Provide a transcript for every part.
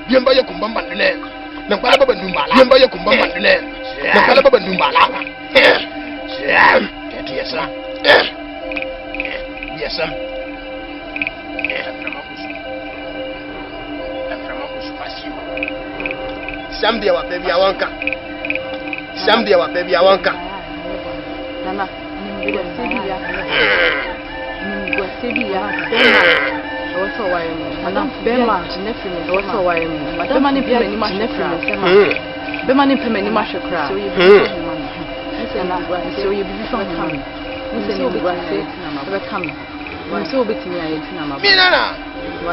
Biamba ya kumbamba ndene. Na kwala baba ndumbala. Biamba ya kumbamba ndene. Na kwala baba ndumbala. Kati yasa. Yasa. Samdia wa baby awanka. Samdia wa baby awanka. Nana, ngwa sebia. Ngwa sebia. Oso wa yemu. Madam Bema, Jinefri, oso wa yemu. Madam ni peme ni mashekra. Bema ni peme ni mashekra. So you be so you be from come. Nse ni ngwa se na ma come. Nse obetimi ayeti na ma. Minana.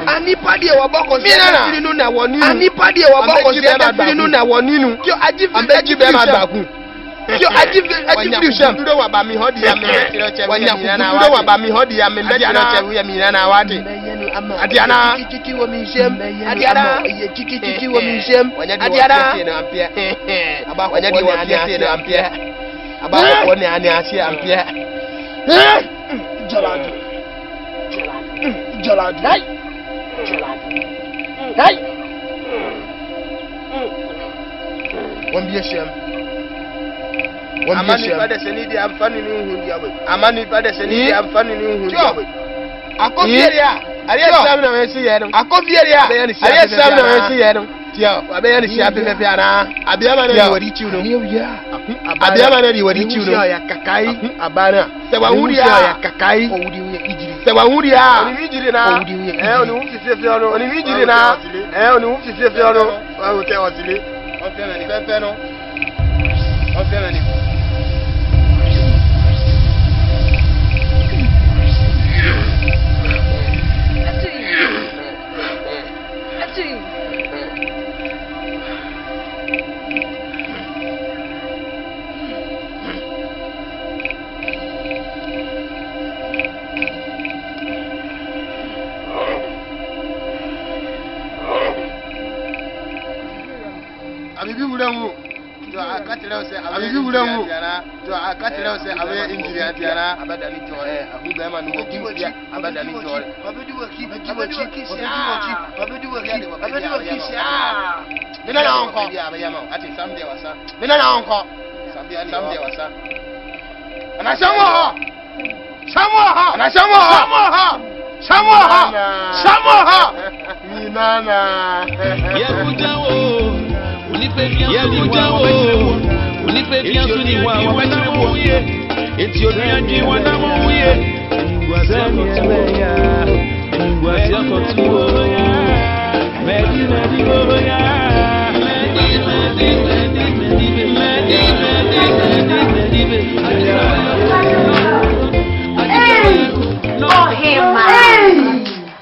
Anipa die waboko se nu na woninu. Anipa die waboko se nu na woninu. Kyo aji be ma daku. Kyo aji sham. Dudo wa ba mi hodi ya me tiro che wi ya na wa. Dudo wa ba mi hodi ya me tiro che wi ya mi na wate. Adiana kiki wo mi shem. Adiana kiki wo mi shem. Adiana na ampia. Aba wanya di wa ampia na ampia. Aba ko ne ani asie ampia. Jaladu. Jaladu. Hey. Hey! Wambie shem. Amani pada senidi amfani ni uhundi yawe. Amani pada senidi amfani ni uhundi yawe. Akofieria. Ariya sam na wensi yedon. Akofieria. Ariya sam na wensi yedon. Tio, abeya ni siape pepe ana. Abiyama na ni wadi chiuno. Abiyama na ni wadi chiuno. Ya kakai. Abana. Sewa huria ya kakai. Odi uye ijiri. Sewa huria. Oni wijiri na. Odi uye. Oni ufifie ono. Oni wijiri na. Oni ufifie ono. Wa ute wasili. Ofema ni pepe no. Ofema ni. Abibi wurangu to akatira se abibi wurangu to akatira se abe injiri atiana abadani to abu be ma no kiwia abadani to abedi waki mina na onko ati samde wasa mina na onko samde wasa ana samo ana samo minana yakujawo unipe bien suni wa wabachire boye eti onuyanji wana moye ngwasi akotuo medi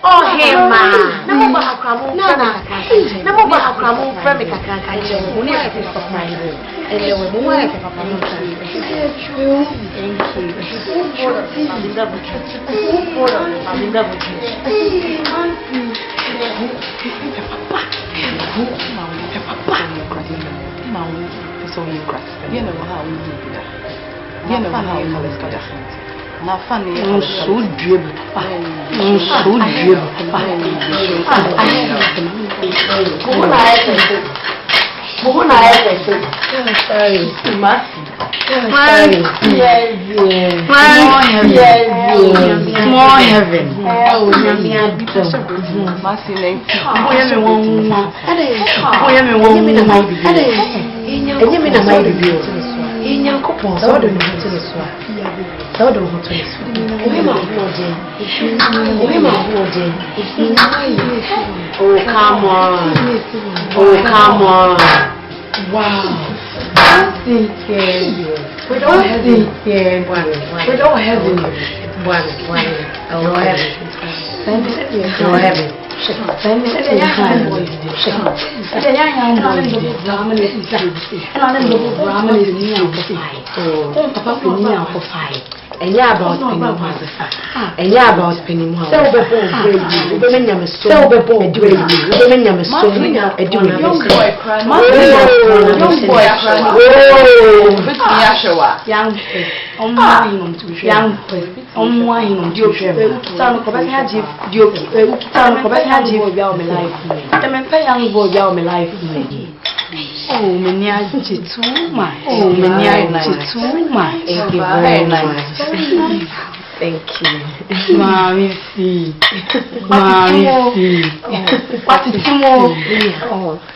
Oh hema. Namuba hakramu frame kakaka nje. Uni ati surprise. Elewe mumu ati papa mta. True. Thank you. Aminga buti. Papa. Mawu. So you crack. You know how we do that. You know how we call it. Na fani on so Dieu papa small heaven Oh, come on. Wow. We don't have it. We don't have it. Enye about penny more. So women Nyame so women Nyame so young oh, many are too much. Oh, many are too much. Thank you very much. Thank you. Mommy, see. What is more?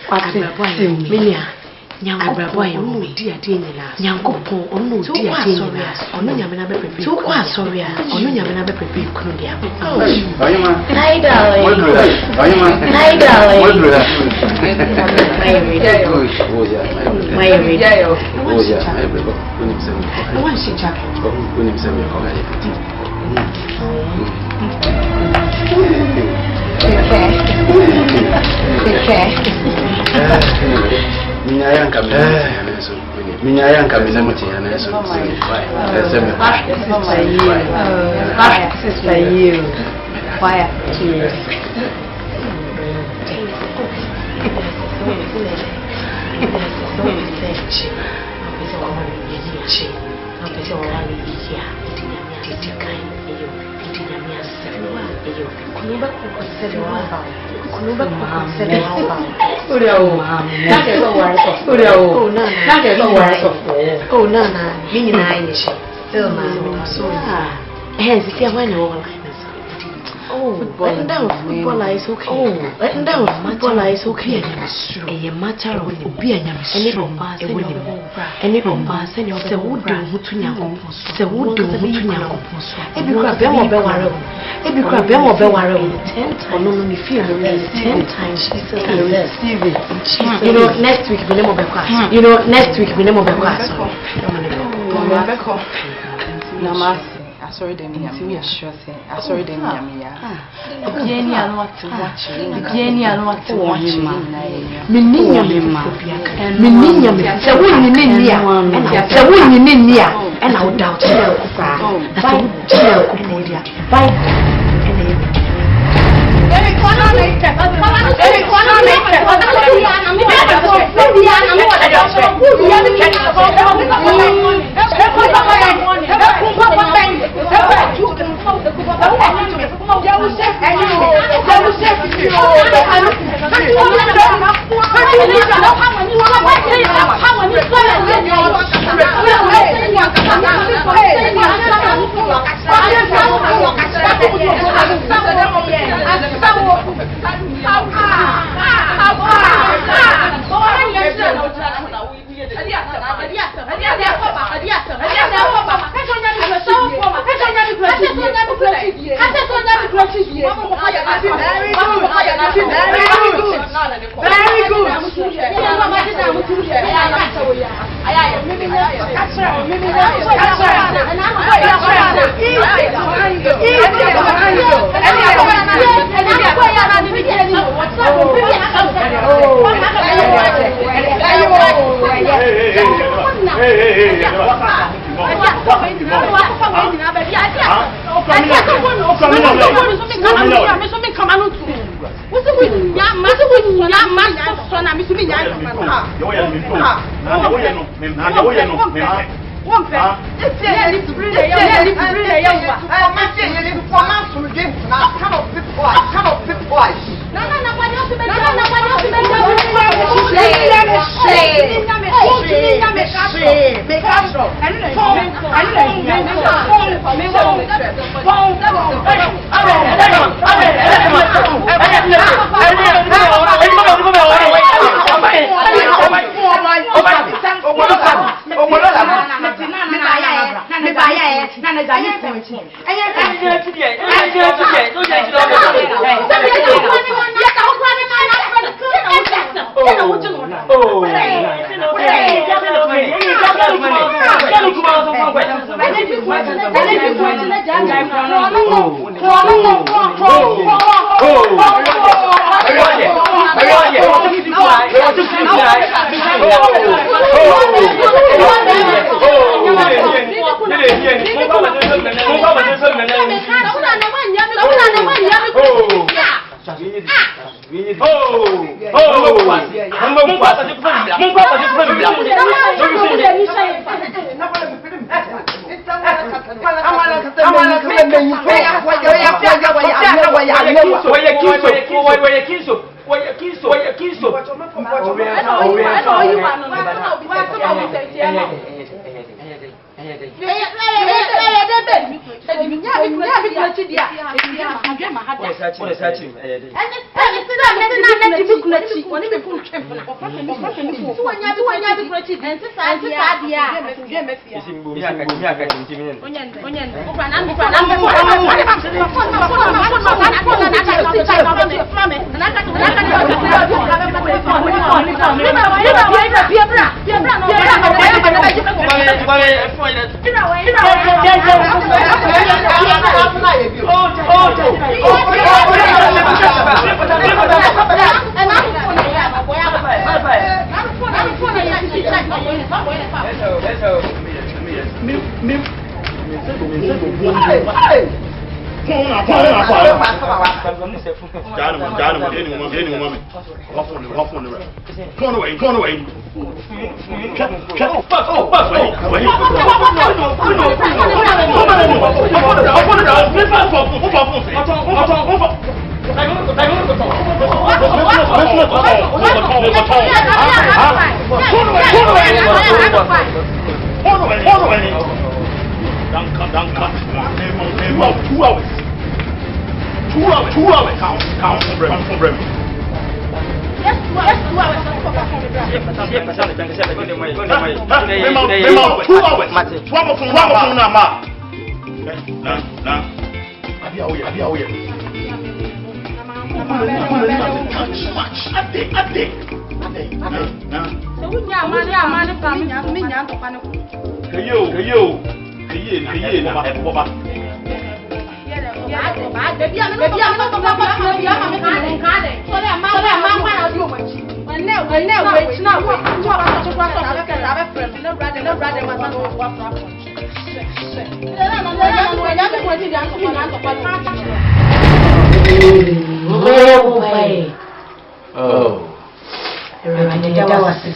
What is more? Abraboy, dear Dina, Yanko, or no, dear Dina, or no Yamana Pepe, so quite sorry, or no Yamana Pepe, Columbia. Hi, darling. Hi, darling. Oh, Nana, meaning I oh, letting down football is okay. Oh, letting down football is okay. A matter of being any romance, any romance, and the wood to Yanko, the wood to Yanko. Every crab or Bewaro, every crab or Bewaro, 10 times, only feel 10 times. You know, next week we name of a class. You know, next week we name of a class. Namaste. Sorry, then we are sure thing. Sorry, then Nyame. Jenny and what to watch. Jenny and what to watch. Mininya, the woman in India, and the woman in India, and I'll doubt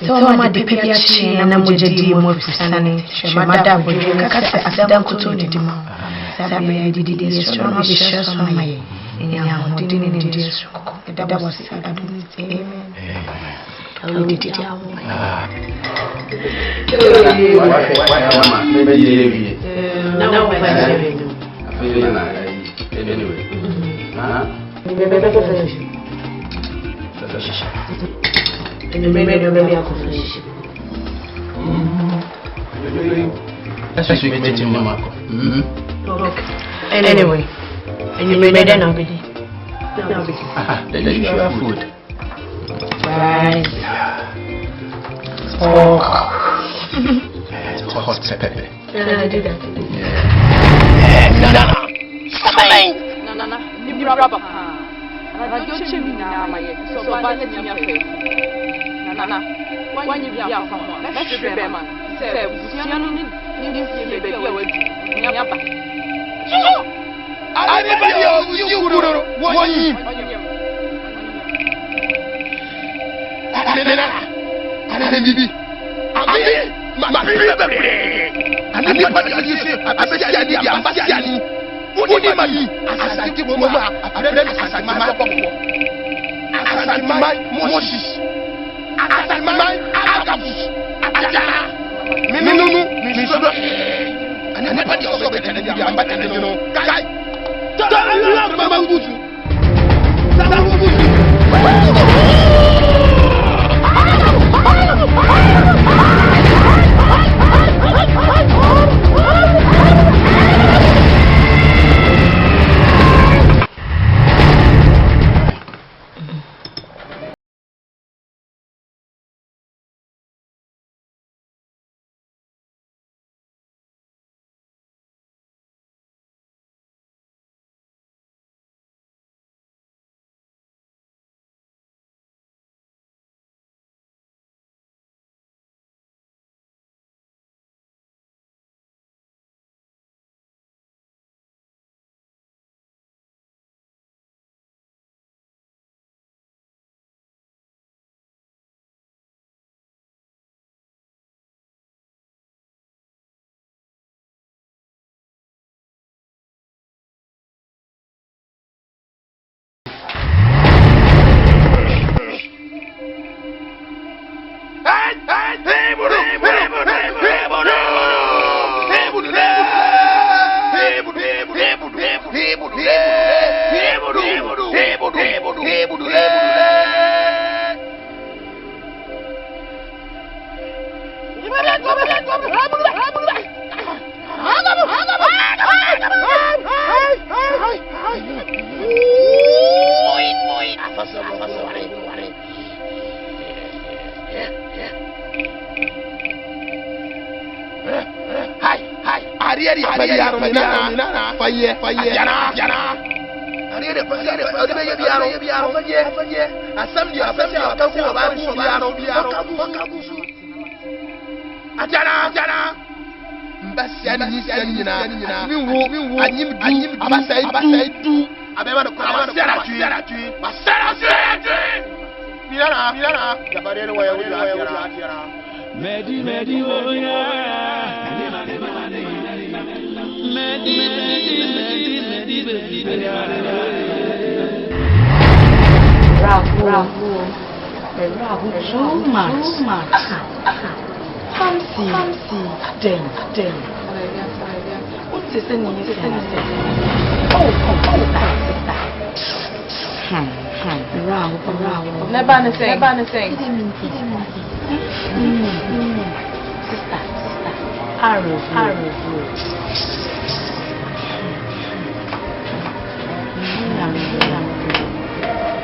Toma de pepiachi na mujedi mo fusane shemada bodu kase asdan kuto ni dima sabe didi yeso ma be sheso maye nya hodi ni ndi yeso ko da was adun amen amen didi awo na wa ba se afele na anyway bebe anyway, and you made it now, baby. The usual food. Right. Oh. Hot pepper. Yeah, I do that. No. Radio Chimina, my so bad in your face. Nana, when you be out from one, let's be man. Say, you baby away. I never you would one year. Medi medi oya medi Bravo too much fancy den what is in oh bravo never anything sister arrow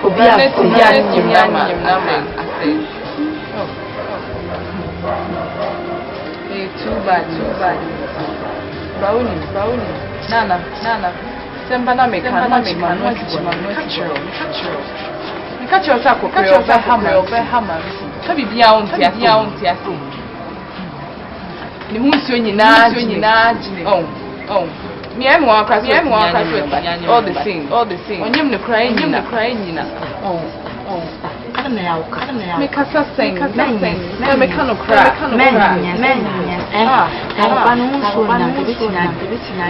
Obi too bad. Brownie. Nana. Sembana make man, catch your taco, hammer. Kabi bia on tia. Ni hunsu nyina oh. Me am one crack all the same. Onyem ne cry nyina. Oh. Me kasa sing. Me kano cry. Men.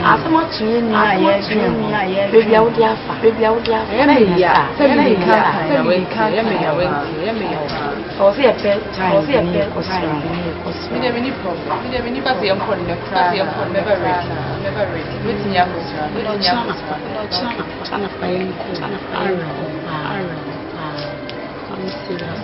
Asama tunye ni aye dream. Baby awudi afa. Baby ya. Tell me so see a pet. Me dey any problem. Me dey any pass yam calling the cry. Never ready. Wetin ya go try. Tana fine ko. I'm serious.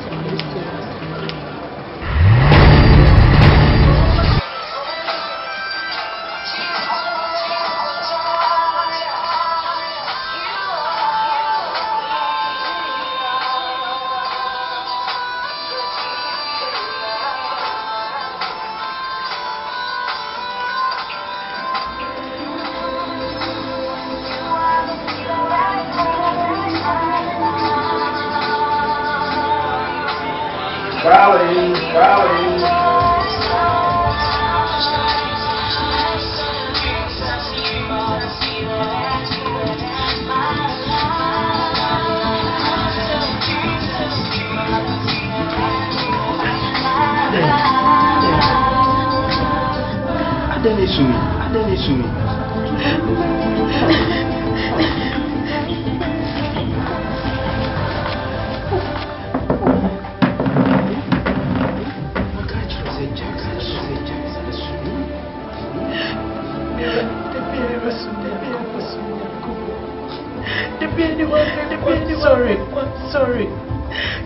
Sorry.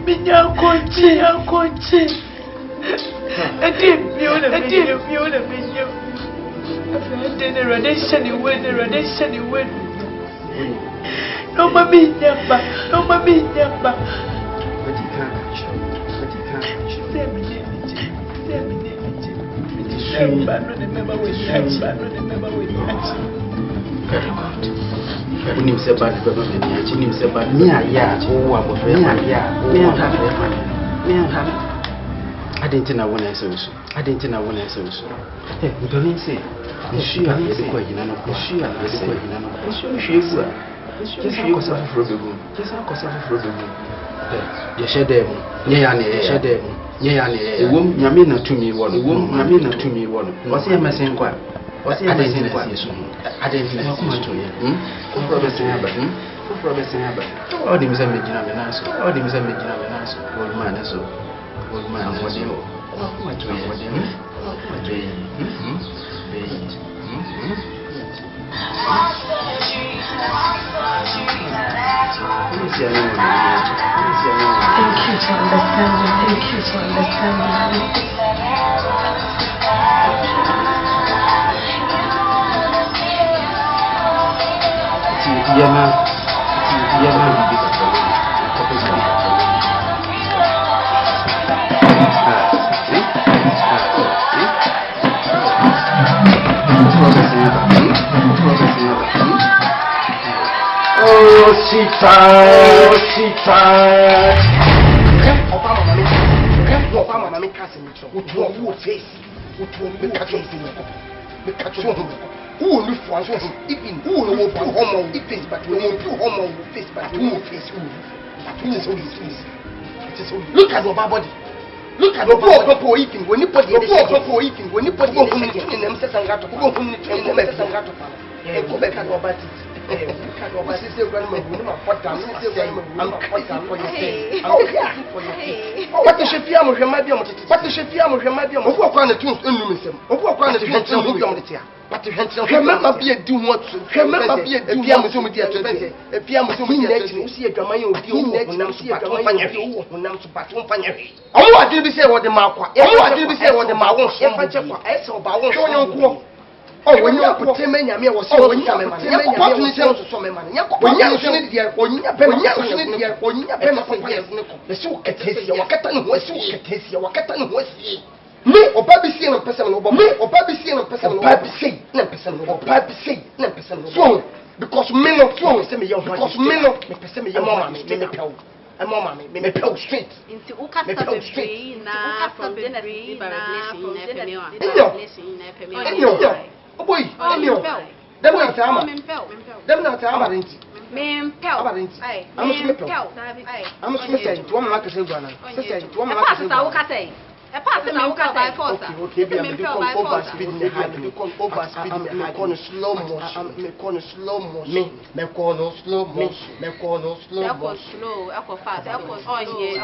Minya konchi. Miona. After radiation win. No mami nyamba. But you can't. When you say bad, you say bad. Me, I didn't know when I saw so. Hey, you don't say. Just Nyame na to me one. What's the message? I didn't know to you. All the Mr. Old man, what do you? Thank you to understand me. Look at your body. Look at your poor eating. When you put your poor eating, when you put your in them, says and got to go home and go back and go back. What is your grandmother? I'm crazy for your face. What is your fear of your medium? What is your fear of your medium? Of what kind of tools in Lumism? Of what kind of tools in Lumism? But the hands of remember be a do what remember be a piano to me a piano to me that you see a Gamayo deal that you see a Gamayo who numbs to Paton Fanya. Oh, I did say what the Marqua. Oh, I did say what the Marqua. I saw Bawon show your. Oh, when you put him in Nyame was so when you have some money. When you send the when you have when you have the so at his your catan was so at his your catan was. Me or Baby see and person over me or Baby see and person over Baby see and person over Baby see and person so because men of so say me young because men of me person me young mama me pel and mama me pel straight into uka straight na from dinner oh boy dem na tama dem na tama renti me pel ai I'm so say to mama ka say gwana say to mama ka say uka say a part of our car force. Okay, be over speeding the high, me over speeding the high, me slow motion, me slow motion, me slow motion, me slow, echo fast, echo here.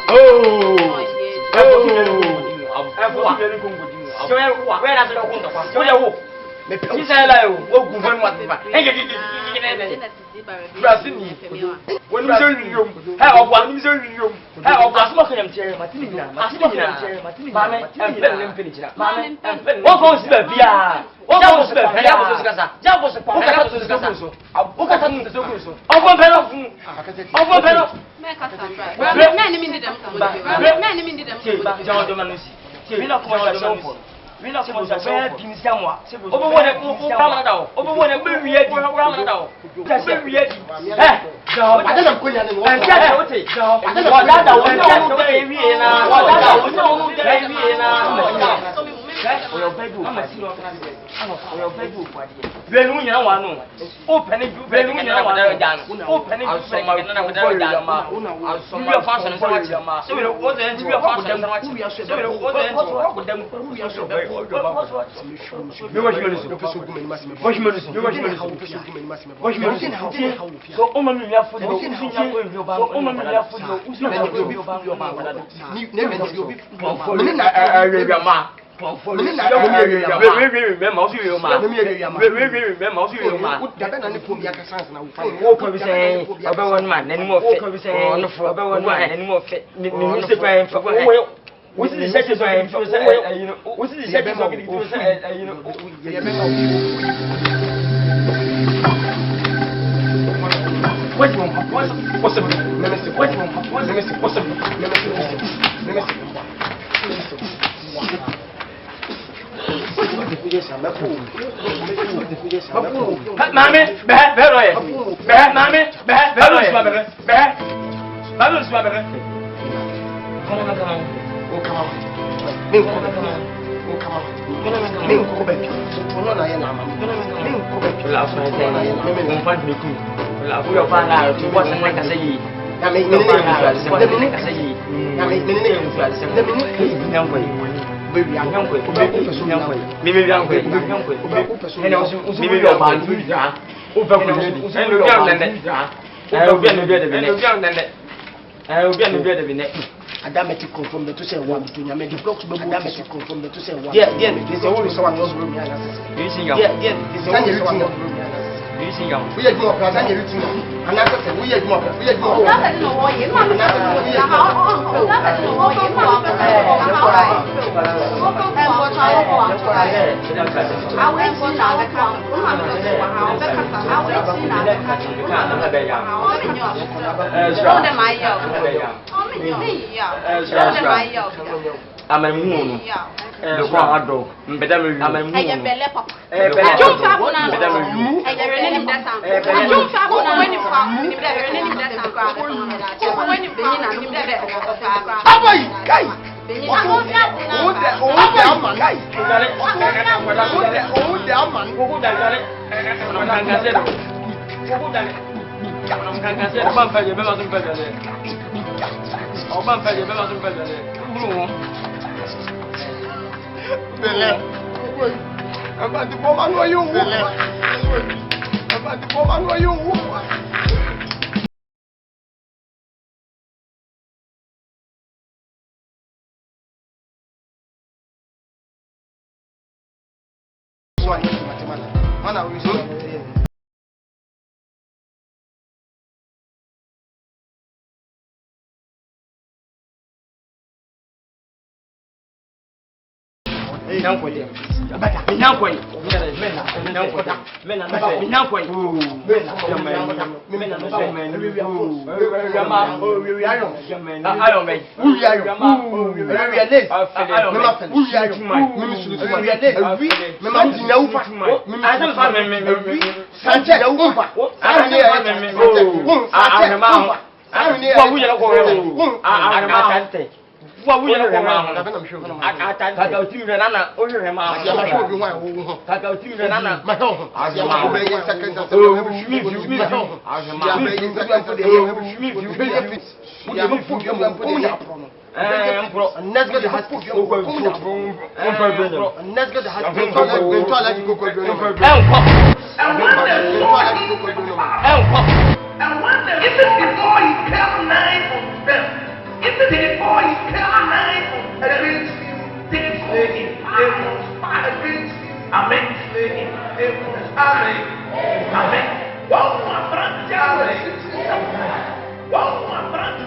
We not supposed to wear pins somewhere. Over one at Ramada, over one at Ramada. That's a reality. I don't know. I What is the second time? What is the second time? Adametic confirm the to say one to Nyame the blocks be Adametic confirm the to say one. Yeah, there's only someone else room here. Yeah, there's only someone else room here. We are more than everything. And I said, we are more. We are more. Nothing no more. You must have nothing no more. You must have amamuno the quadro mbeda me amamuno belle papa don't fa bona mbeda me rene ni mdasa don't fa bona weni fa ni mbeda rene ni mdasa kwa weni beni na ni mbeda abai kai What we are going to Kaka utimire nana ohwe ma Kaka utimire nana Even before he came against you, they slay him. They conspire against you. Amen. Slay him. They conspire. Amen. One more branch. One more branch.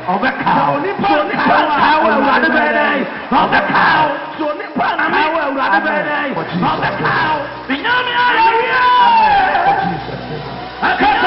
of the cow, power of the bed, of the cow, so the power of the bed, of the cow, the Nyame area. I can't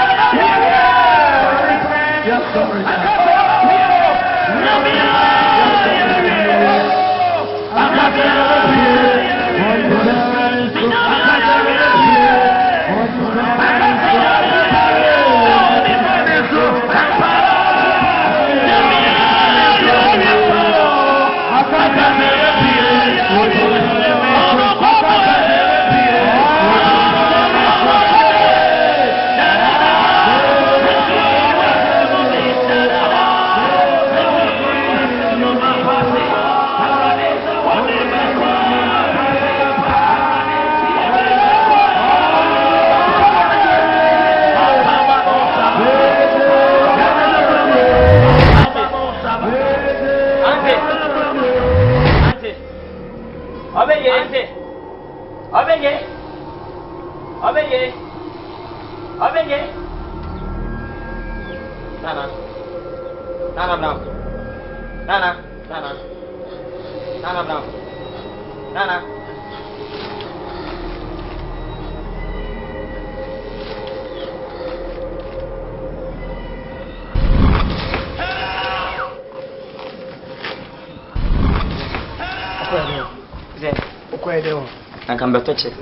I can better check.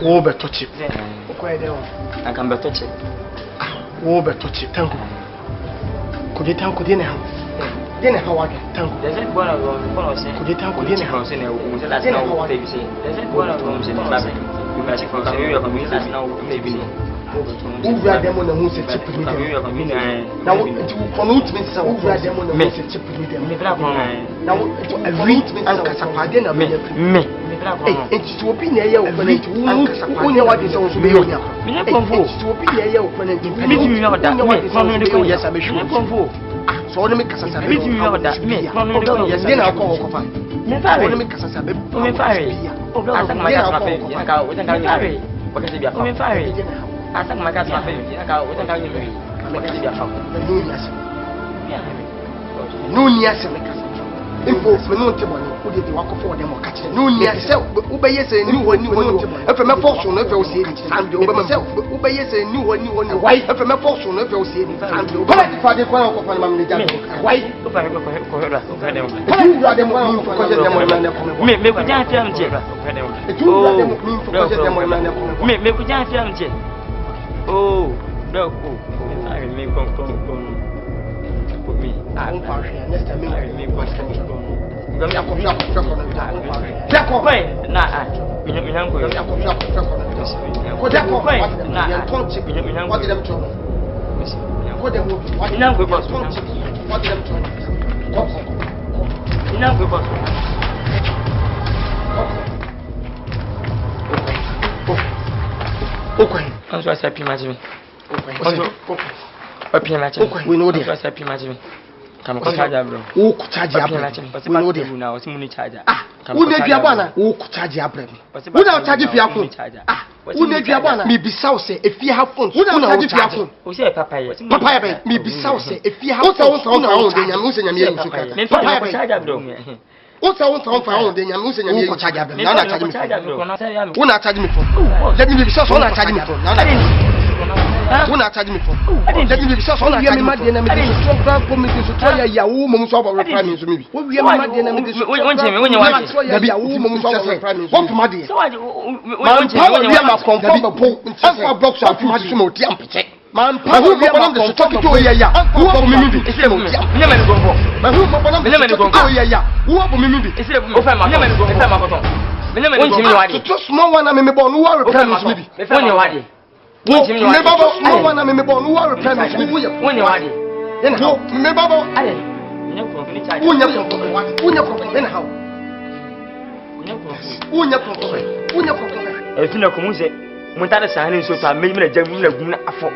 Oh, better chip. I can better check. Oh, better chip. Thank you. Could you tell dinner? Dinner, how I get? Thank you. There's a one of them. Could you tell dinner house in a woman that I know what they say? There's a one of them in the family. You must have some of them that now maybe. Who are them on the moon? Now, for no to miss out, who are them on the message with them? Now, a read and Casapadena me. It's to opinion, you know what is also being here. It's to opinion, you know what is also yes, I'm sure. So let me Casa, then I'll call Copa. Never make Casa, I think my cat is favorite. I can't without you. I'm going to be a fuck. No, yes, Info, no table, who did you walk for them or catch it? No, yes, obey yes, and new one, if I'm a fortune, if you'll see it, and over myself, obey yes, and new one, why, if I'm a fortune, if you'll see it, and you'll buy the father for my mammy. Why, if I go for her, you rather want to cause them when they're coming. Make a giant film, Jim. Make a giant film, Jim. Oh, no, I remain control. Put me. I won't pass here. Next time, I remain control. You're going to Jack away. Nah, I'm sorry, I imagine. We know this. I imagine. Come on, bro. Who could charge you? We know this now. It's money charger. Who did you want? Who could charge you? Without charging for your phone. Who did you want? Me be south if you have phone. Who not charge your phone? Who say papaya? Papaya, me be south if you have phone. Papaya, bro. What's I want to find the Yamusan and you charge them? Now, charge me. Who not charge me for? Let me be so on charge me for. Who not charge me for? Let me be so on charge me. I didn't strong for me to try a woman so about repriming to me. What we are my dinner when you want to be a woman so about repriming. What my dear? So I want to my comfortable poke and some blocks of much more temperature. Man, who be one of the talking to ya? Who are me? It's a woman. Never go for. Man, who are one of the go ya? Who are me? It's a woman. Never go for. Never go for. Just small one. I'm born. Who are repairs me? When you are ready. Never small one. I'm born. Who are repairs me? When you are ready. Then how? Never. Who then how? If you know, come on, say, Montana Sani so to make me a gem afọ.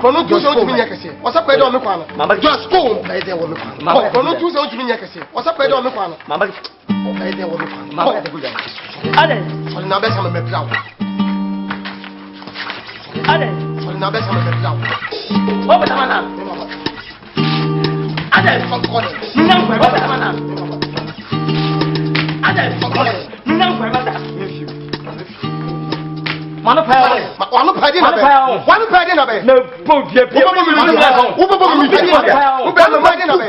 Kono tu so tumi nya kese. Osa kwa do me kwa no. Mama just go play there wo me kwa. Mama kono tu so tumi nya kese. Osa kwa do me kwa no. Mama play there wo me kwa. Mama ka te guja. Ade. So na be sama me plau. Ade. So na be sama me plau. O be sama na. Ade so ko ni. Nya kwa be sama na. Ade so ko ni. Nya kwa be ta. Mano pa wano pa di na be wano pa di na be no po bia bia wo bo mi bia wo be ma di na be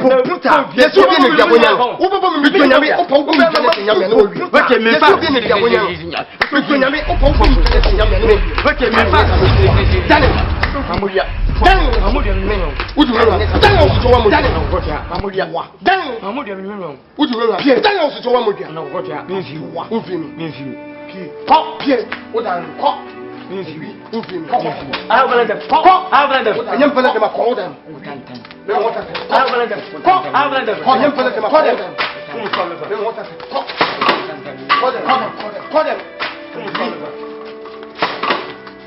yesu bi ni bia wonya wo bo mi bia nyame o pa wo mi bia nyame no wi wake me fa bi ni bia wonya bia nyame o pa wo mi bia nyame no wi wake me fa dani amuya dani amuya mi no udu ro dani o so wa mo dani amuya wa dani amuya mi no udu ro dani o so wa mo dani no gotia mi fi wa o fi mi fi Pop, Pierre, what are you? Pop, I have a letter. Pop, I have a letter. I am pulling them a call them. I have a letter. Pop, I have a letter. I am pulling them a call them. Call them.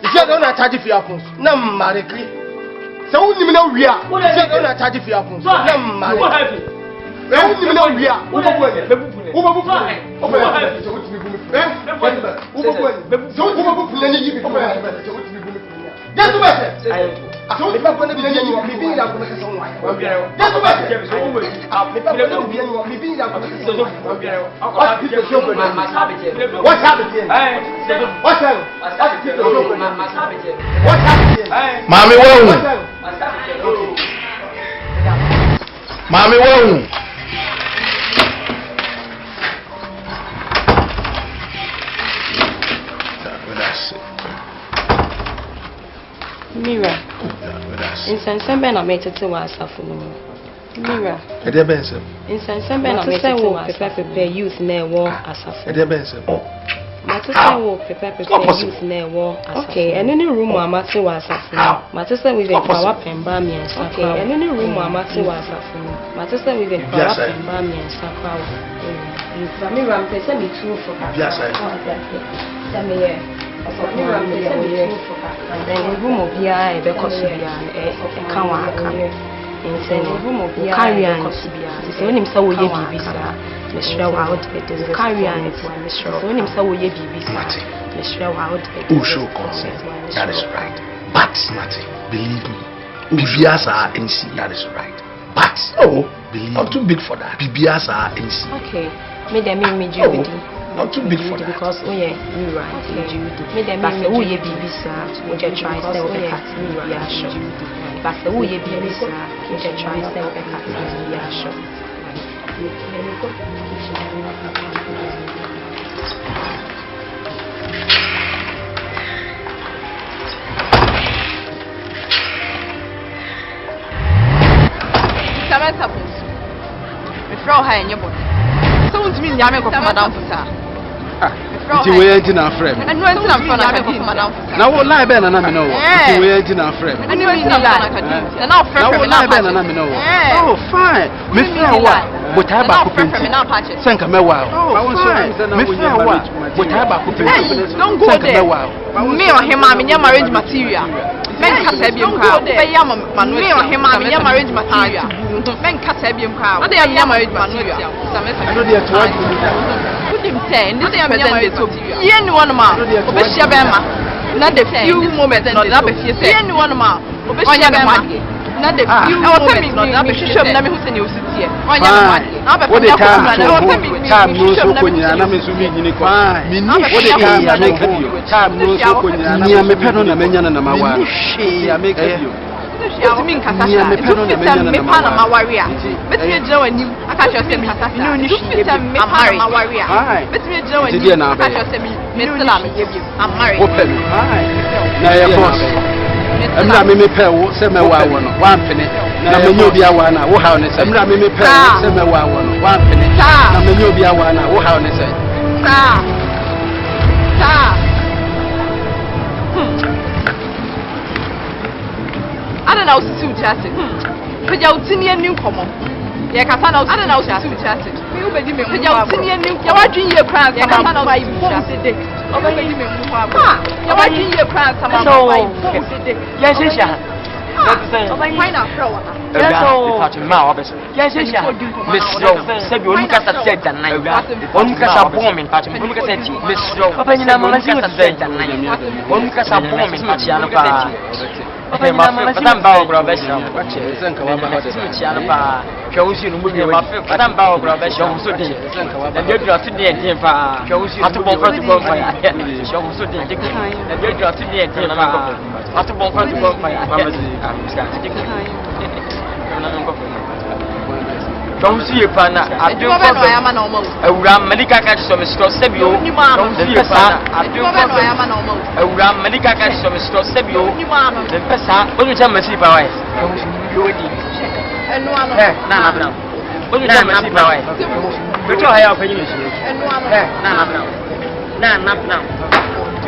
You said, don't charge for your phones. No, Maricri. So, you know, we are. You said, don't charge for your phones. No, Maricri. You know, we are. Mommy won't. Mira. Insensembe na metete wa asafu no. Mira. Ede bense. Insensembe na metete wa pepe youth na ewo asafu. Ede bense. Matese wo pepe youth na ewo asafu. Okay, eno ni room amate wa asafu. Matese we dey power pemba mi asafu. Okay, eno ni room amate wa asafu. Matese we dey power pemba mi asafu. Mira, mpese mi true for ka. Yes, I. Sameye. And then the room of here, I be cosubia, Kawaka. And room of here, carry on. So when him say we ye bibisa, Mr. Wild, it is carry on. Mr. When him say we ye bibisa, Mr. Wild, who show consent? That is right. But believe me, Bibiasa NC. That is right. But believe not too big for that. Bibiasa NC. Okay, me dem me Judy. Not too big for that. Because we right. Me dem me who ye bibisa, we just try to sell the cat. Yeah, sure. But who ye bibisa, we just try to sell the cat. Yeah, sure. Samantha, me throw her in your body. So, to me, Nyame, madam, Ti we entina frame. And no entina frame na be madam. Na wo lie be na me no. Ti we entina frame. And no entina lie. Na frame na be na me no. Oh fine. Me frame wa. Botai ba ko penti. Senka me wa. Oh fine. Me frame wa. Botai ba ko penti. Don't go there. Me or him am in marriage material. Men kasa bi mka. Be ya manu. Me or him am in marriage material. Men kasa bi mka. What dey am marriage material? I know they are trying put him say this is present day to ye ni one ma obehia be ma na the few moments no na be fie say ye ni one ma obehia be ma na the few moments no na be hwehwem na me hu se ne ositie onya be ma na be what the time no so konya na me so mi nyini ko mi ni what the time na make you time no so konya na me pe no na menya na ma wa ya make you Mean Cassandra, me pan my warrior. Let me join you. I catch your semi Cassandra. I'm married. My warrior. Let me join you. I catch your semi. I'm married. Open. Now, your boss. I'm not me pay. Say me one penny. Na me nyo bia wa na wo ha ne say. I'm not me pay. Say me one penny. Na me nyo bia wa na wo ha ne say. I don't know to chatting. Could you tell me a new common? Yeah, I don't know to chatting. You be me. Could you tell me a new? You are doing your crowd. You are not my phone today. Obey me. You are doing your crowd. Some of my phone today. Yes, yes, yes. Why not throw? Yes, Miss Joe, said you only got a set and night. One got a bomb in Patch, one got a Miss Joe. Open your mouth, you got a set and night. One got a bomb in Patch. I'm bow grabation. Shows you moving my foot, but I'm bow grabation. So deep. And you got to the end here. How to bomb to bonfire. Show so deep. And you got to the end here. How to bomb to bonfire. Don't see a pana. I do a ram medica catch some store Sebio. I do a ram medica catch some store Sebio. The Pessa, what you tell me, see by you did. And one, no. What you tell me, see by you try our opinion. And one, no.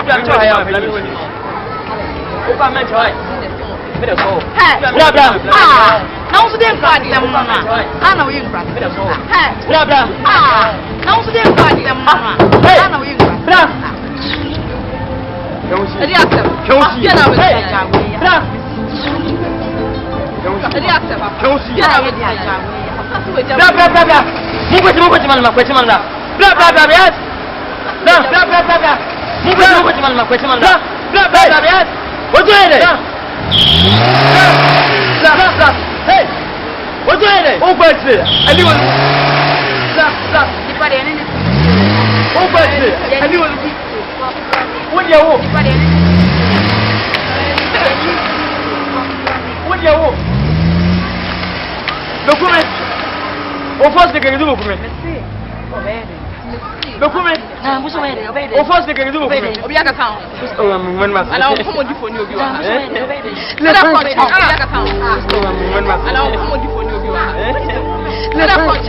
You try our opinion. Open my joy. Blah blah. Now so dem party dem mama. Ana we ngba. Blah blah. Now so dem party dem mama. Ana we ngba. Blah. Edi asem. Ya na we jawe. Blah. Edi asem. Ya na we jawe. Blah. Mu ko man ma kweti man la. Blah yes. Blah. Mu ko man ma kweti man la. Blah yes. Ojo ere. Blah. Hey! What's it? Open it! Anyone? Stop. Open it! Anyone? What do you want? What do you want? Document! Or first they can do document. Document! Or first they can do document. Oh, I'm one man. And I'll come on you for you. Let us watch account. And I'll come on you for you. Let us watch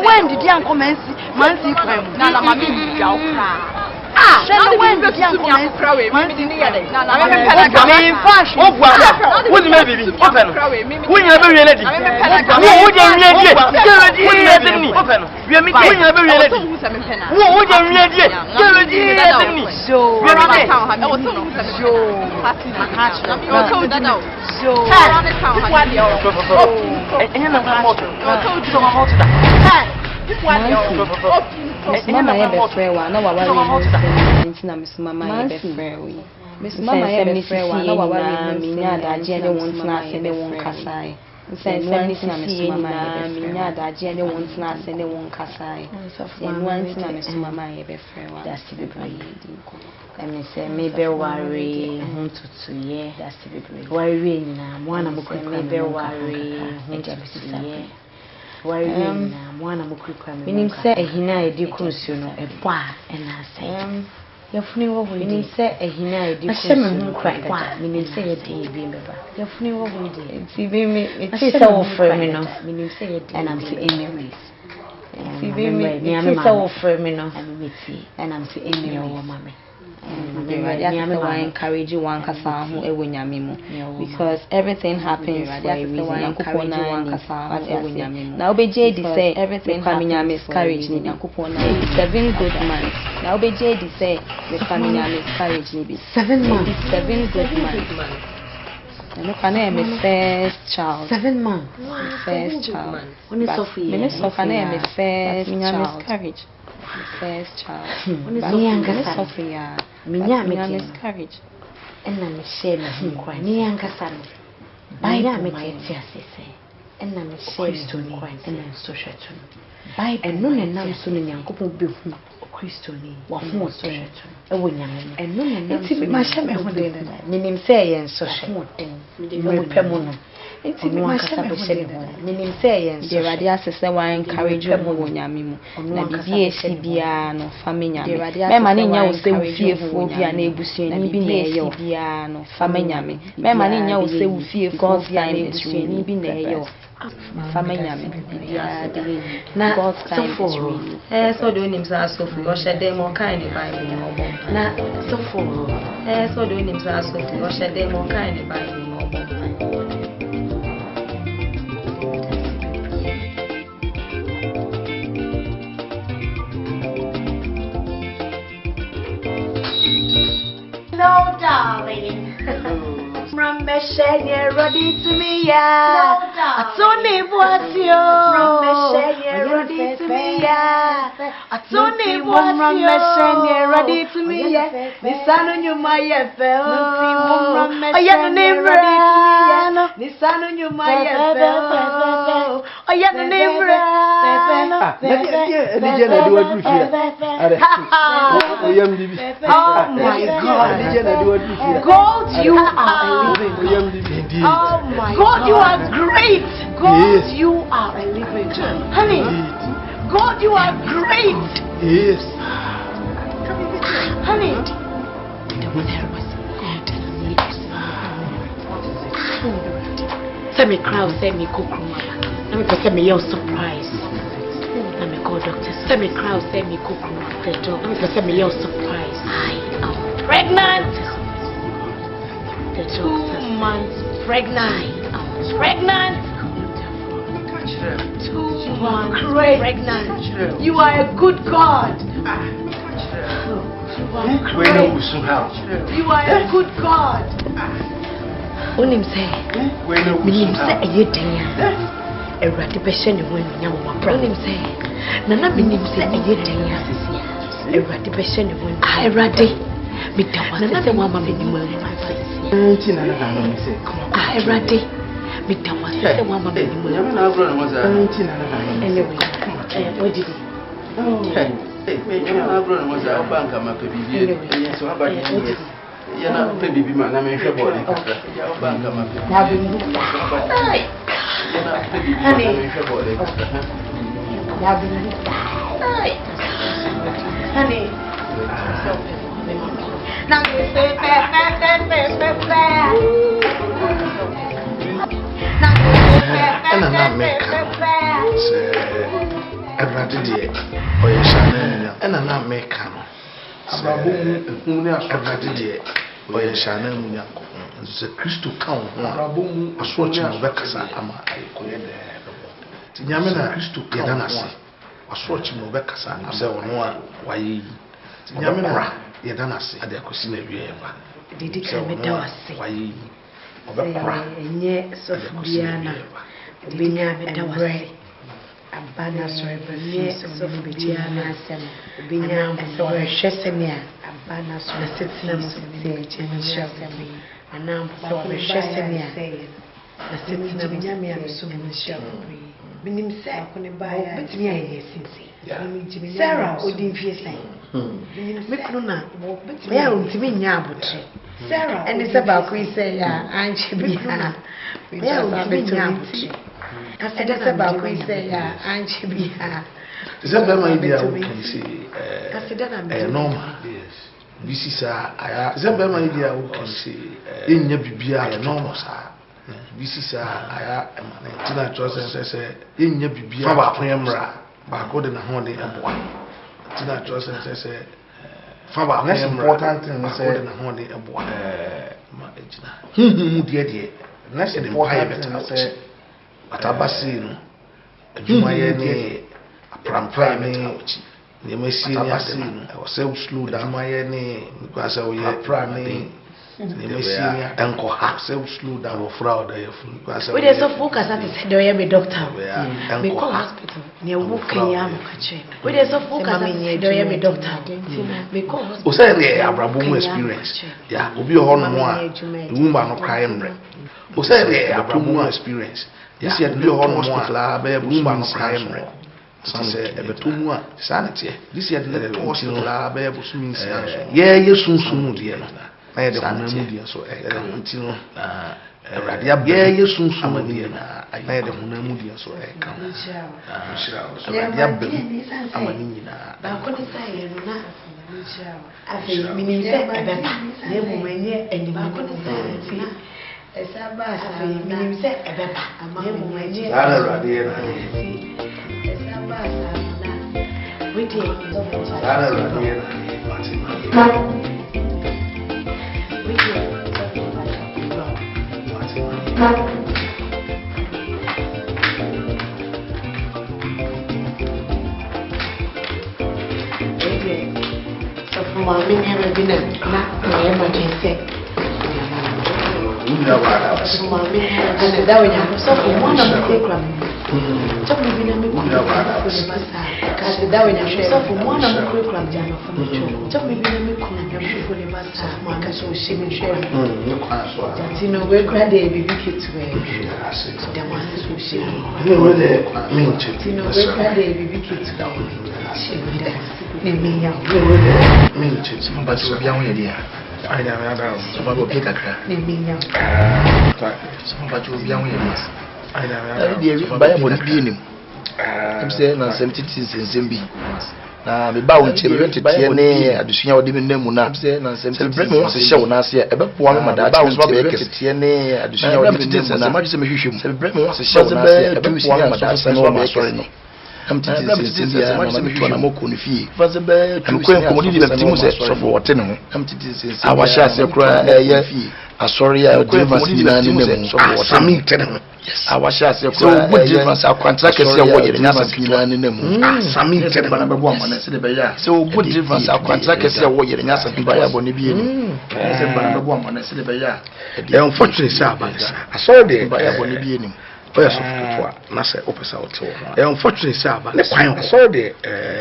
when did you come and see? Mansi crime. Nana, mammy, go cry. When did you come and cry? Mansi, Nana, I'm fashion. Oh, what maybe open? When you have a reality, who would you ready? We are meeting a reality. Who would you ready? So, we are Mama ye be frɛ wa na wa wa we nti na Miss Mama ye be frɛ we Miss Mama ye be frɛ wa na wa wa we nya da je ne won tena ase ne won kasa Say one na me mama me nya daje ne won tena ase ne won kasai. Say one na me mama ye be frɛ wa. That's the baby. Let me say me be worry huntutu ye. That's the baby. Worry na mwana mukuru me be worry huntutu ye. Worry na mwana mukuru kwa me. Minim say ehina edi kunsu no ebo a na say. Yafuni wo hu ni say ehina edi kunsu. Asem hu kra kwa minim say ye dey bi mbeba. Yafuni wo hu dey. Ti be me ti say wo frɛ me no. Minim say ye dey. And I'm say anyways. Ti be me ti say wo frɛ me no. And I'm say anyways wo mama. Nyame wa encourage one kasa ho ewo nyame mu because everything happens for a reason. Yankopon na one kasa ho ewo nyame mu. Na obeje di say everything happens nyame courage ni Yankopon na 7 good months. Na obeje di say the family nyame courage ni be 7 months. 7 good months. No kana my first child. 7 months. First child. Only Sophie. Me Sophie my first child. Courage. First child. Sophia. Minya miscarriage. And na me share na him kwa. Ni yanga sana. Bible me tia sese. And na me share to ni kwa. And na social to. Bible and no na nam so ni Yankopon be hu Kristo ni. Wa hu social to. E wo nyame. And no na nam so ma share me hu de na. Minim say yen social. Me pemu no. Enti ma share me hu de na. Minim say yen social. Dey radio asese wa encourage mo wo nyame mu. Na bibi esi bia no famenya me. Me ma ne nya wo se wo fiefo bia na ebusuani bi na eyo bia no famenya me. Me ma ne nya wo se wo fiefo bia na ebusuani bi na eyo famenya me. Na God's time is real. So do nim sa so fu o shede mo kan ni Bible mo bo. Na so fu so do nim sa so fu o shede mo kan ni Bible mo bo. No, darling. Remember, you're ready to me, yeah. No, darling. I don't need what you. Remember, you're ready to me, yeah. I don't need what you. Remember, you're ready to me, yeah. The sun on your Maya fell. Oh, yeah, the name ready to me, yeah. The sun on your Maya fell. Oh, yeah, the name ready. Oh my God. God, you are. Oh my God, you are great. God, you are a living honey. God, you are great. Yes. Honey. Send me crowd, send me cook. Let me send me your surprise. Let me go doctor. Send me crowd, send me cook. Let me send me your surprise. I am pregnant. 2 months pregnant. I'm pregnant. 2 months pregnant. You are a good God. You are a good God. Onim say. Minim say ayedenya. Erade be hye ne wonu nya wo bra. Onim say. Nana minim say ayedenya. Erade be hye ne wonu. Erade. Me dawa say wa ma me ni mu. Erade. Me dawa say wa ma me ni mu. Anyway. What did he? Me abro no say bank ma pe bibi. So abadi. Yana pe bibi ma na me hwe body kaka. Ya bank ma pe. Na bi. Yana pe bibi ma na me hwe body kaka. Na bi. Honey. Now you say and I'm not making every or your channel, and I'm not making every day or your channel. It's a crystal count. I swatch my Becca. Nyame crystal Yadanasi. I swatch my Becca. I say, why Nyame Yadanasi at the Cosina Vieva. Did it come down? Why? Enye Sofiana Binya Medawre Abana Sorry Sofiana Binya so Shesenia Abana Sorry and now so Shesenia Na senti na Nyame ya so mu nhyia wo. Minim sɛ akone baaya betumi ayɛ sinsi. Sarah odin fie sɛn. Me kunu na me ya ontimi nya abotre. Sarah ɛne sɛ baako yi sɛ ya anche bi ha. Me ya ontimi nya abotre. Ɛde sɛ baako yi sɛ ya anche bi ha. Is that my idea? Can see normal. This is a. Is that my idea? Can see in your bibia normal. This is a. Tina Johnson says in your bibia. About Pemra, Barcode and Honey and one. Tina Johnson says Faba. That's important thing. Barcode and Honey and one. Dear. That's important. But Abasin, Jumayene. Pramprame, the Messiah, or so slew down my name because I was prime, the Messiah, Uncle Hack, so slew down or fraud. We are so focused at the Doyami doctor, Uncle Hospital, near Wukayam. We are so focused at the Doyami doctor, because Osai Abraham experience. Yeah, will be all one, the woman of crime. Osai Abraham experience. This year, the hospital, a woman of crime. Say ebetumwa sanity this year the hospital be busumi nsia ye sunsun de no na ye de honamu de so e kanti no awrade ab ye sunsun de na ye de honamu de so e kan awrade ab amani nyina ba ko ni sai ye no na afi minim se ebeba na mu manye eni ba ko ni sai na esaba afi minim se ebeba na mu manye awrade na we did. So for my never been not emergency. So my and that we have so for one of the program. So we been a kasi dawe na so for mwana mkurikula mjana for mcho so maybe na mikuna na mshufu ni basa mwaka so shimi shwe tino we grade bibi kitwe demo so shimi ni wele minchi tino we grade bibi kitwe shimi demo ni minya wele minchi mba so bia ho yedi a ai na na da so ba bo pika kra ni minya so mba so bia ho yedi ai na na da ba ya bo bi nim say na sembi na me ba won che me tete ne adusua wodi me namu na celebrate me won se hye wona se e be poa me mada ba won be tete ne adusua wodi me namu na ma se me hwehwem celebrate me won se hye wona se e be poa me mada se no ma sori no am tete se ma se me hwehwem na moko ne fie fa se be tu ko komodi di be timu se so for wote ne ho am tete se a wa hye ase kura ye asori a deliverance ni na ne namu asami tene ho awasha se ko good difference akwanta kese wo yere nyasa pina ne namu asami tene bana bebo amane se de be ya so good difference akwanta kese wo yere nyasa pina ya bone bi ni se bana bebo amane se de be ya unfortunately say abansa asori de ba ya bone bi ni oya so futua na se opesa ote wo unfortunately say abansa kwan asori de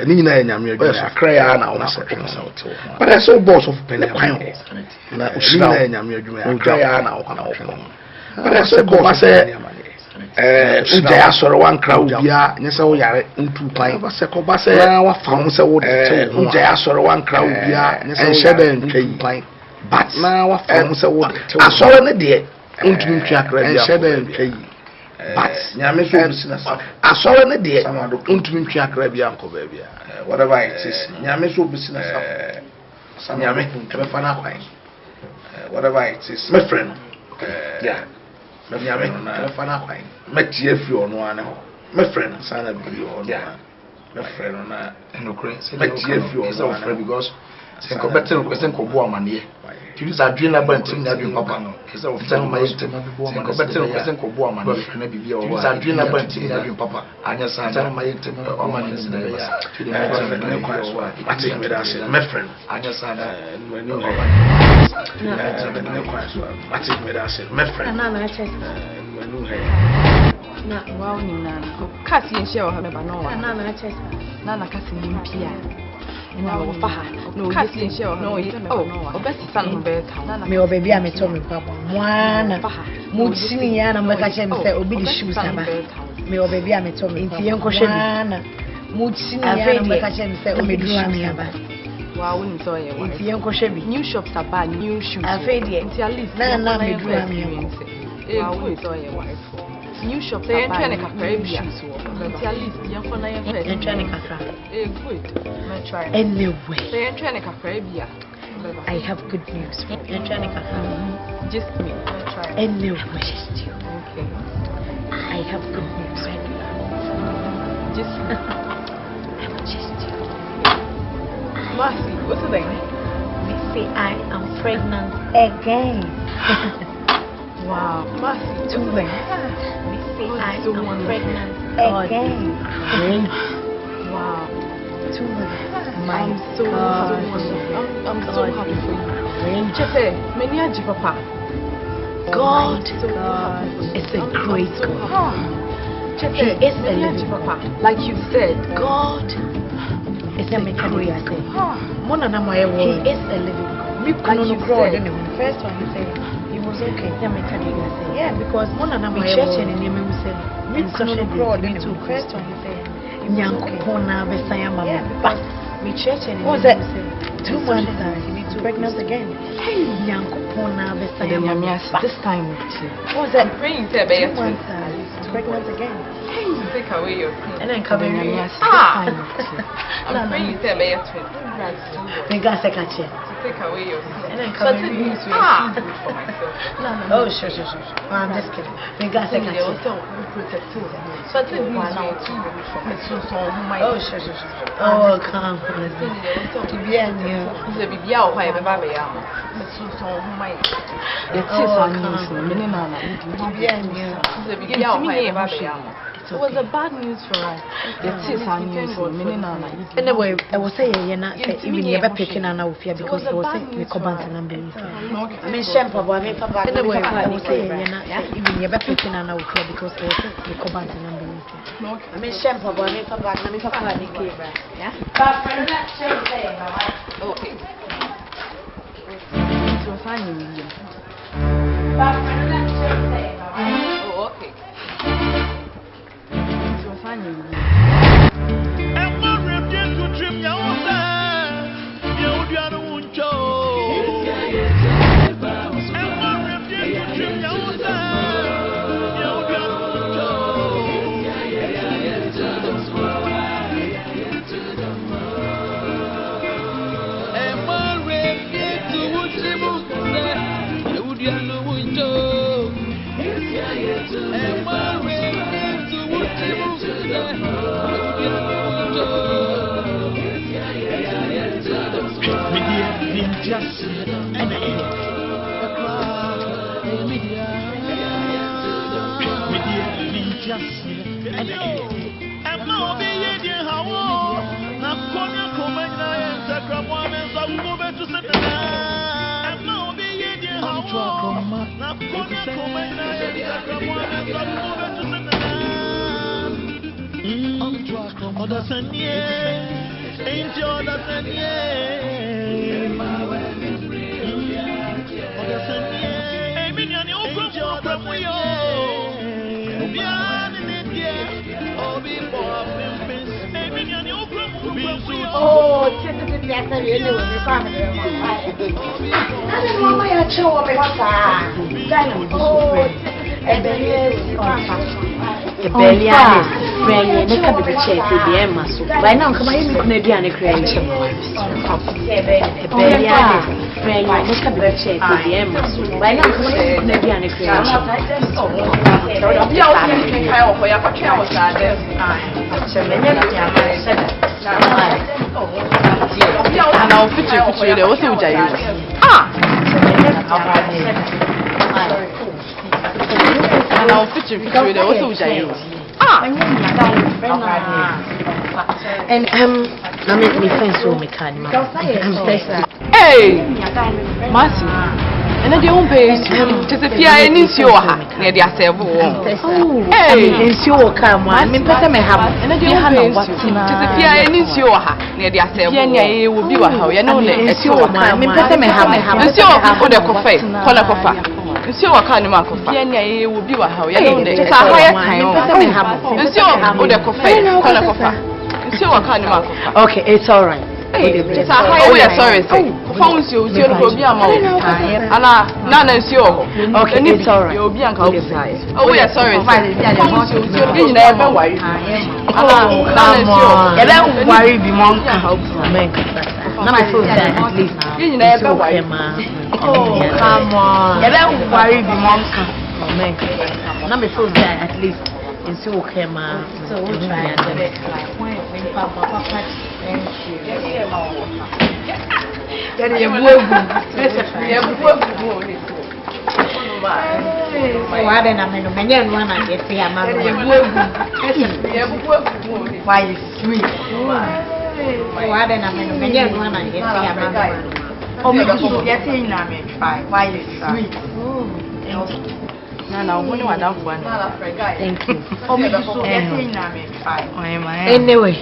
ni nyina ya nyame adwuma ya kra ya na wo se opesa ote wo but I saw boss of pen kwan na usina ya nyame adwuma ya kra ya na wo kana wo but I saw boss say uja asoro wan kra obia nyese wo yare ntu kwan ba se ko ba se na wa fam se wo de uja asoro wan kra obia nyese wo yare ntu kwan but na wa fam se wo de asoro ne de ntu ntwa kra bia shede ntwa but nyame so business asoro ne de ntu ntwa kra bia nko ba bia whatever it is nyame so business nyame ebe fa na kwan whatever it is my friend yeah nyame na fa na kwan metie fi ono ane ho me friend sana bi ono me friend na enokre metie fi ono ane because sen ko better ko sen ko bo amane you za adwen na bantim na bi papa no kesa o fitan ma yete sen ko better ko sen ko bo amane na bibia o za adwen na bantim na bi papa anya sana ma yete o amane se na ya to the ati me da se me friend anya sana no ati me da se me friend na na che na wow ni na kasi enhye wa ha me ba no wa na na che na kasi ni mpia No, me or baby, I told me, Papa, one, Mutsiniana, Macachem said, Obi the shoes, me or baby, I told me, Uncle Shana, Mutsiniana, Macachem said, Obi the shoes. Wow, wouldn't tell you. If you Uncle Chevy, new shops are bad, new shoes. I feel it. At least, no, me wow, wouldn't tell your wife. New shops are bad, new shoes. At least, young for 9 years. And trying to good. Anyway, they're trying to Caribbean. I have good news. You're trying to just me. Anyway, okay. I have good news. Just Marcy, what's the thing? Missy, I am pregnant again. Wow, Marcy, two things. Missy, I am pregnant again. Wow. I'm so happy for you. Chepe, many aji papa. God is a great God. He is a living papa. Like you said, God is a great God. He is a living God. Like you said, first one he said he was okay. Yeah, because we church and in him said first one he said Nyankopona besaya mama. We church and was it 2 months pregnant again. Hey, Nyankopona besaya mama. This time was it praying to be 2 months pregnant again. Hey, take away your and then come in. I'm praying to be take away your and then come in. For myself. Oh, sure. I'm just kidding. Oh, sure. Oh, come on. It was a bad news for us. Anyway, I was saying, you're not even never picking an out here because I was saying, we come back and I'm being I mean, Shampa, I mean, anyway, I was saying, you're not even never picking an out here because I was saying, we come back and I'm being I mean, Shampa, I mean, come back, let me come back, yeah? Okay. It was fine, William. Oh, okay. By now, come on, you can be an creation. By now, come on, you can be an and I'll fit you there. What's it? And I'll fit you there. What's it? And I make me friends with me, I'm thirsty. Hey, Marcy, And the home page to the Pia and Insioha near the Asevo. Hey, Insioha, I mean, Peter may have, and the Hannah was to the Pia and Insioha near the Asevo. Enye will be a how you know the Insioha, I mean, Peter may have Insioha for the coffee, Colacofa. Insioha Canimacofa. Enye will be a how you know the higher time. Insioha for the coffee, Colacofa. Insioha Canimacofa. Okay, it's all right. Oh, yeah, sorry. Phones you, you'll be a mouth. Anna, none is your. Okay, it's all right. You'll be a cow. Oh, yeah, sorry. Phones you, never worry. Anna, none is your. You don't worry, be monk. Not my food, at least. You never worry, ma. Oh, come on. You don't worry, be monk. Not my food, at least. It's okay, ma. So, we'll try it. Anyway.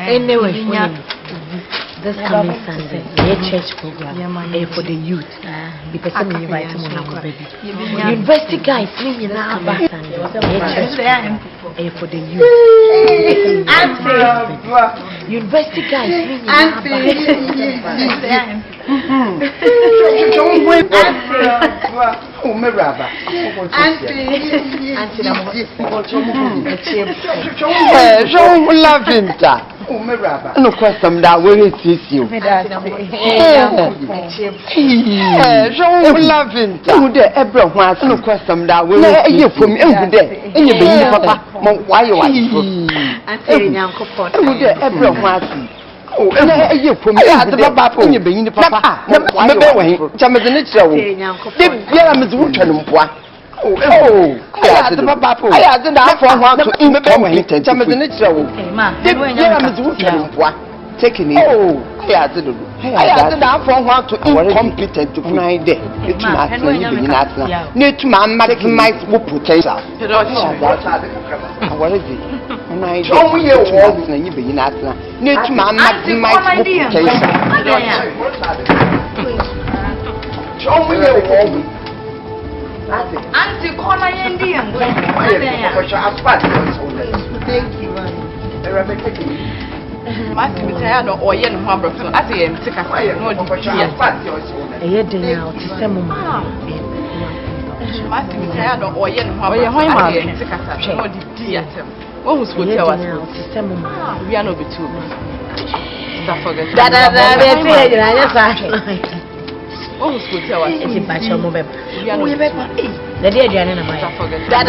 Anyway, this coming Sunday, a church program for the youth. Because I'm inviting my baby. University guys, me now Sunday. For the youth. University guys, Oh, Miraba. Jean Lavinta. Oh, Miraba. No question that where it is you. Jean Lavinta. Who the Ebra was no question that where it is from every day. In your baby, Papa. Why you are who the Ebra was. Oh, and you from the Papa, and you being the Papa. Never Jamadan show. The Yamas Wutan. Oh, I had the Papa. I had the Papa to incompetent Jamadan show. The Yamas Wutan. Taking it. Oh, I had the Papa to incompetent to find it. It's not near to my maximize potential. What is it? Show me your walls and you be in Atla. Near to my maximize potential. Show me your walls. Auntie Corner Indian. Thank you, Matthew tired or yen harbor so as I am sick of Matthew tired or yen harbor what was with your we are no be two. What was with your the dear Janina, my forget that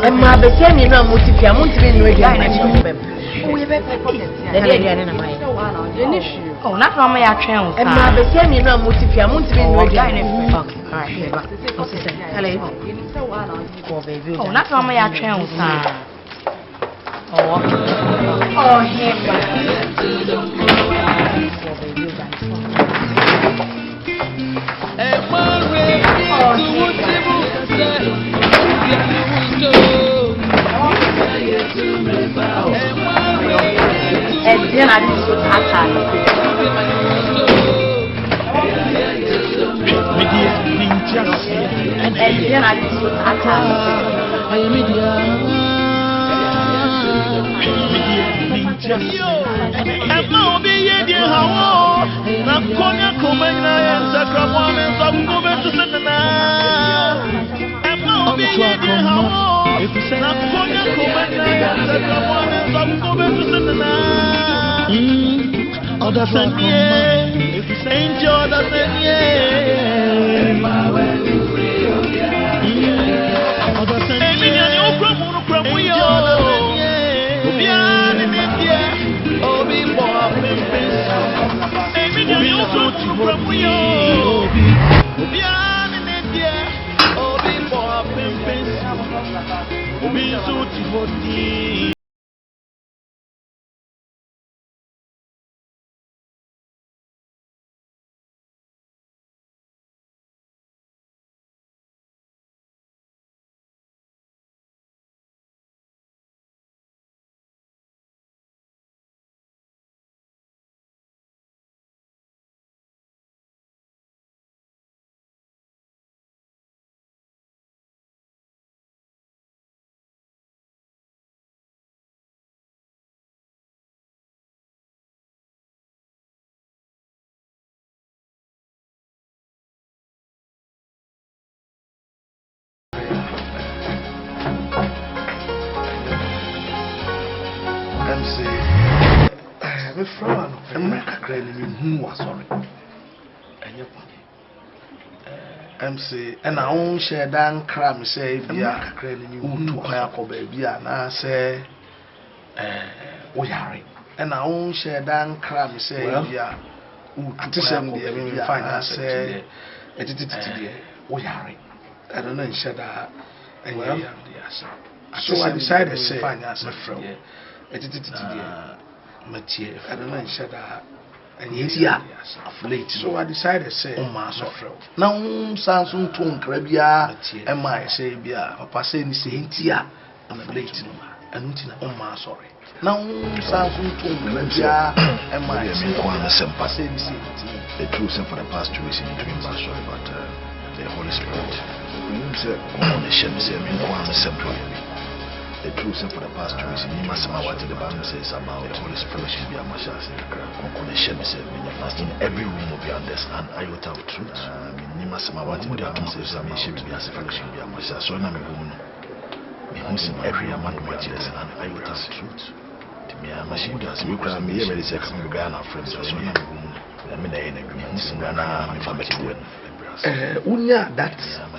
and my became no multifia, oh, not from my channel. And my became no multifia, oh, not from my channel. Oh, and then I just put me from America credit who was sorry. MC and I own share dan cram say America credit who to hire for baby and I say we are and I own share dan cram say yeah at some day finance say we are I don't know share that and so I decided to say finance my friend Mathieu, I don't know, said that, and yeah, late. So I decided to say, oh, my friend. Now, Samsung Tone Caribbean, and my say, Papa say, Tia, and late, and oh, my sorry. Now, Samsung Tone Caribbean, and my say, Papa say, the truth for the past 2 weeks in dreams are sorry, but the Holy Spirit. On the ship, say, the truth for the past 2 weeks, you must know what the Bible says about the Holy Spirit should be a mashas in every room will be understand iota of truth. You must know what the Bible says about should be a fraction be a mashas. So I'm a woman. Every amendment is an iota of truth. To me, a machine does you can be very second Ghana friends. So I'm a woman. I mean, I am a twin. Unya that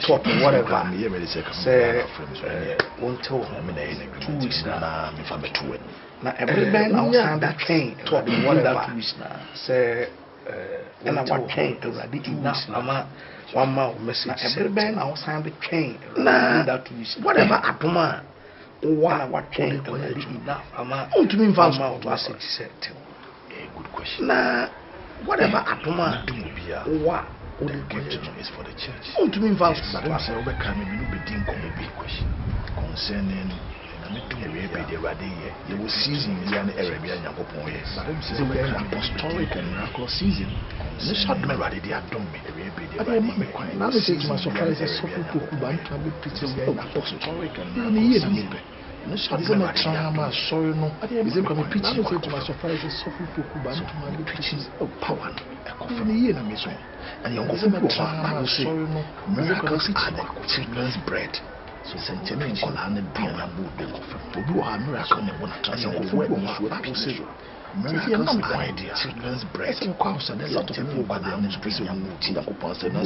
thought whatever say won't tell 2 weeks now if I'm a twin. Now every man outside that train thought whatever say and I want train already enough one more message every man outside the train that whatever atoma one what train already enough to me message said a good question now whatever atoma what the gift is for the church. Oh, to me, Vance, but I say, overcoming me, be deemed a big question concerning the Radia. You will season the Arabian Yapon, but I'm saying, apostolic and miraculous season. This shot me ready, they have done me. Now, this is my surprise, a soft book by Travel Pizza, apostolic and miraculous. No shot is a trauma, sorry, no. I didn't come preaching to my surprise, a soft book by preaching of power. And you go for trauma, sorry, no. Miracles are the children's bread. So, sentiment on hand power, but you are miracle and one transcendent miracles are idea. Children's bread. A lot of people by the prison and coupons and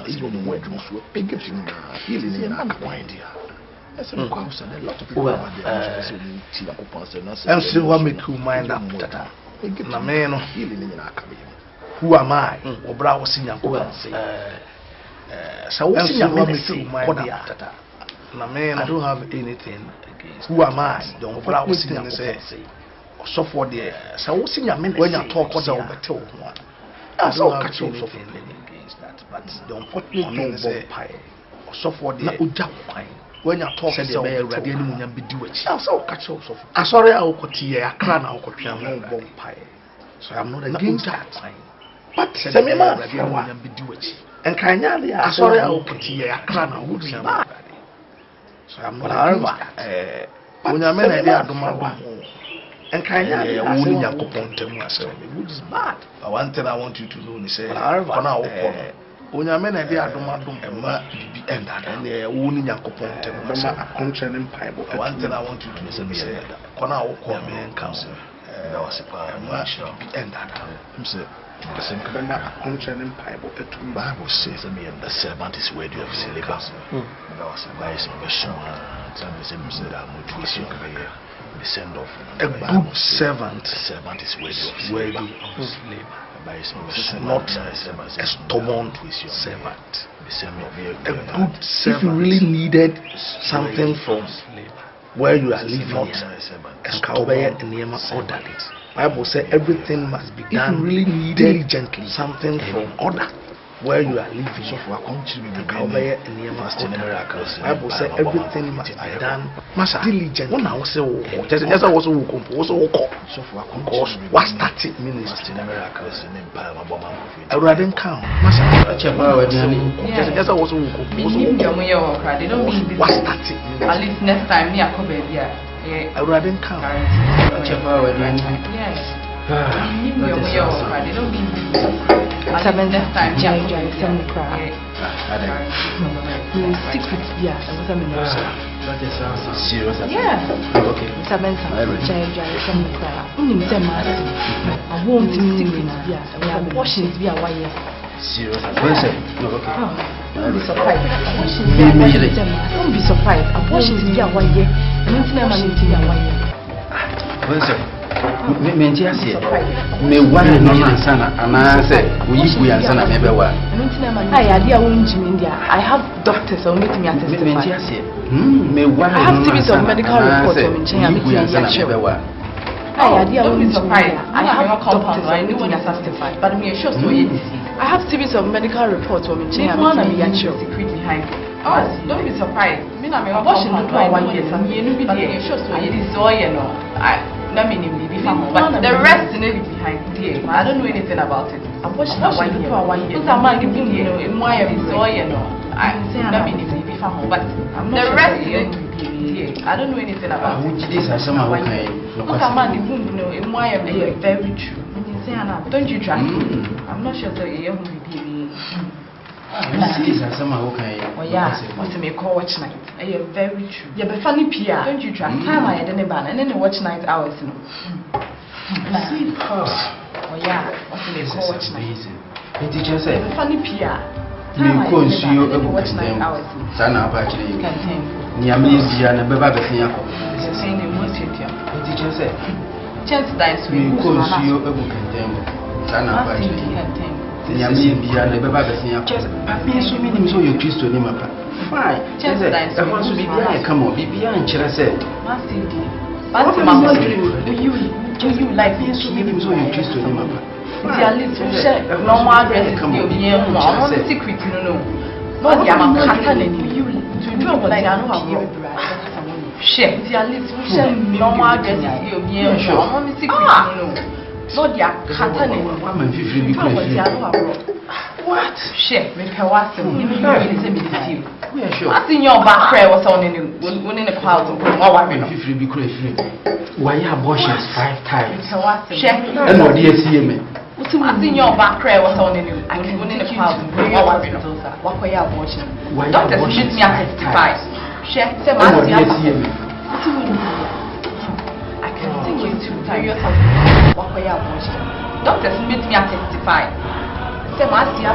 even weddings were big healing in an idea. And still want me to mind up that. Who am I? Or Bravo Senior. So, I don't have anything against. Who am I? Don't Bravo Senior say. So for the so senior men when you talk what over tell one. I don't have anything against that, but the important thing is so for the when you talk so ready any be do it. So catch also. I sorry I will here I cry now no bomb pie. So I'm not against that. But say me man be do it. And kindly I sorry I will here I cry now would be bad. So I'm not against that. When you men dey adoma and kindly I will yakopon temu asem which is bad. But one thing I want you to know is say Onyame na dey adom ema bibi enda and woni yakopon temu ma akontre ne mpaibo. One thing I want you to know say kona wo ko me nka so na wasipa ma bibi enda him say the same kind of akontre ne mpaibo etu Bible says me and the servant is worthy of his labor. Na wasipa is me so tell me say that motivation the send of a good servant is worthy of his labor. Not a stubborn servant. A good servant. If you really needed something from where you are living, not a stubborn order it. Bible says everything must be done. If you really needed diligently something from order where you are living, so for a country we Bible says everything must be done diligently. When I was say just I was so for what started ministry I rather count just I was what started at least next time me I come baby I rather count yes they don't mean next time, secret, yeah, That is serious. Yeah. Okay. Mr. Benson, Jay, from the crowd. Only them, I won't secret. Yeah, washing be a wire. Serious. Okay. Don't be surprised. Don't be surprised. I'm washing be a wire. Me one no ansana anase uyiku yansana mebewa I have doctors who meet me at the me one I have series of medical reports on Enye. Don't be surprised. I have doctors who meet me at testify. But me sure so I have series of medical reports on Enye. Secret behind. Oh, don't be surprised. Abortion do not want you. But me sure so it is all you know. But the rest in it behind there. I don't know anything about it. Abortion do not want you. But the rest in it there. I don't know anything about it. Very true. Don't you trust me? I'm not sure that you will be. Oh yeah, what's me call watch night? Very true. Yeah, but funny PR. Don't you trust? Time I didn't ban and then watch night hours. Oh yeah, what's me call watch night? The teacher said, funny PR. Me consume a watch night hours. Sana actually Nyame bia na beba besia ko. The teacher said, chance dice me consume a book and them. Sana actually Nyame bia na beba besia ko. Papi so minim so yo Kristo ni mapa. Fine. Chance dice. I want to be bia come on. Bibia nchira say. But you like so minim so yo Kristo ni mapa. Dia little normal address you no secret no. But ya man kata na you to do what I know how. Share dia little normal address you no secret no. Not ya kata na man fifiri bi ko. What? Share me pe wa se me say me dey we are sure. I think your back prayer was on in the clouds and what wa me fifiri bi ko fifiri. Why abortions 5 times? Share. And what do you see me? I think your back prayer was on in the clouds and what wa me what for your abortion. Doctors shoot me at 55. Share say my see me. I can think you to tell yourself what for your abortion. Doctors meet me at 65. Say my see